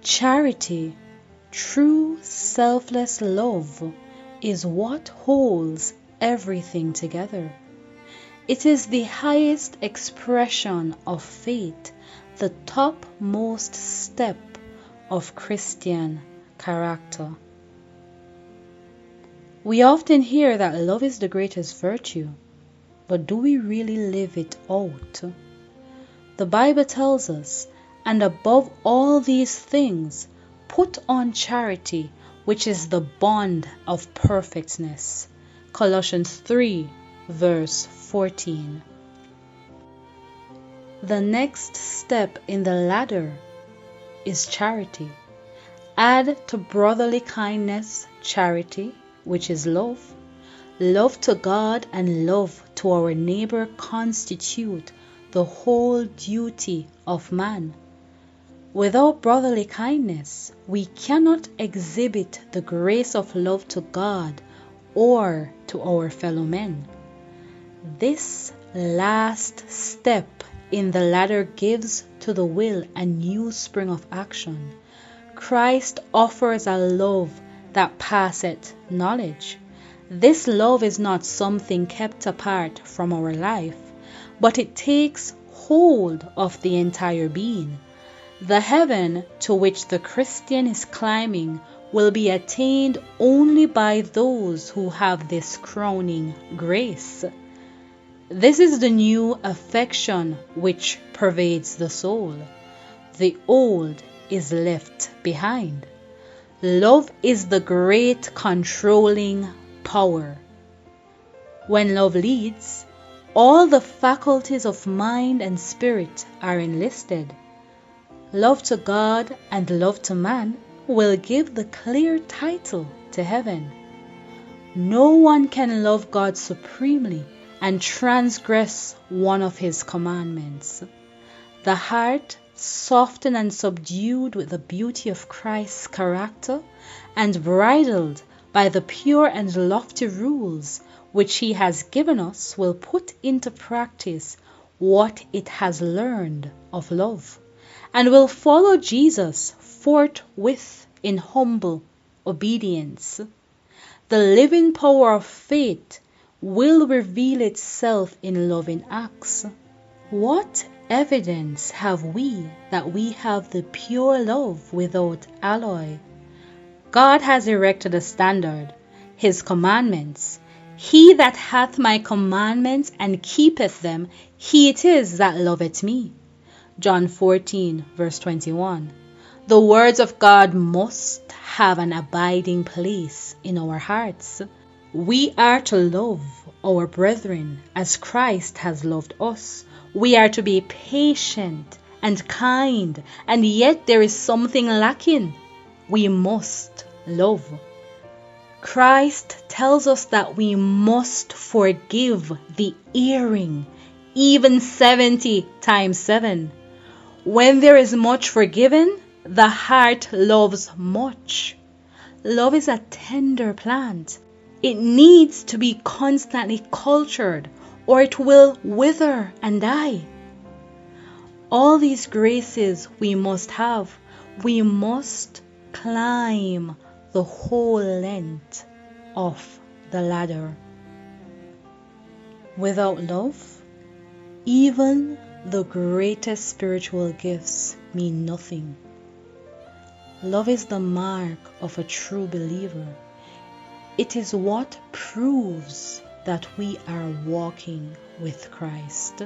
Charity, true selfless love, is what holds everything together. It is the highest expression of faith, the topmost step of Christian character. We often hear that love is the greatest virtue, but do we really live it out? The Bible tells us, and above all these things, put on charity, which is the bond of perfectness. Colossians 3, verse 14. The next step in the ladder is charity. Add to brotherly kindness charity, which is love. Love to God and love to our neighbor constitute the whole duty of man. Without brotherly kindness, we cannot exhibit the grace of love to God or to our fellow men. This last step in the ladder gives to the will a new spring of action. Christ offers a love that passeth knowledge. This love is not something kept apart from our life, but it takes hold of the entire being. The heaven to which the Christian is climbing will be attained only by those who have this crowning grace. This is the new affection which pervades the soul. The old is left behind. Love is the great controlling power. When love leads, all the faculties of mind and spirit are enlisted. Love to God and love to man will give the clear title to heaven. No one can love God supremely and transgress one of his commandments. The heart, softened and subdued with the beauty of Christ's character, and bridled by the pure and lofty rules which he has given us, will put into practice what it has learned of love, and will follow Jesus forthwith in humble obedience. The living power of faith will reveal itself in loving acts. What evidence have we that we have the pure love without alloy? God has erected a standard, his commandments. He that hath my commandments and keepeth them, he it is that loveth me. John 14, verse 21. The words of God must have an abiding place in our hearts. We are to love our brethren as Christ has loved us. We are to be patient and kind, and yet there is something lacking. We must love. Christ tells us that we must forgive the erring, even 70 times 7. When there is much forgiven, the heart loves much. Love is a tender plant. It needs to be constantly cultured, or it will wither and die. All these graces we must have. We must climb the whole length of the ladder. Without love, even the greatest spiritual gifts mean nothing. Love is the mark of a true believer. It is what proves that we are walking with Christ.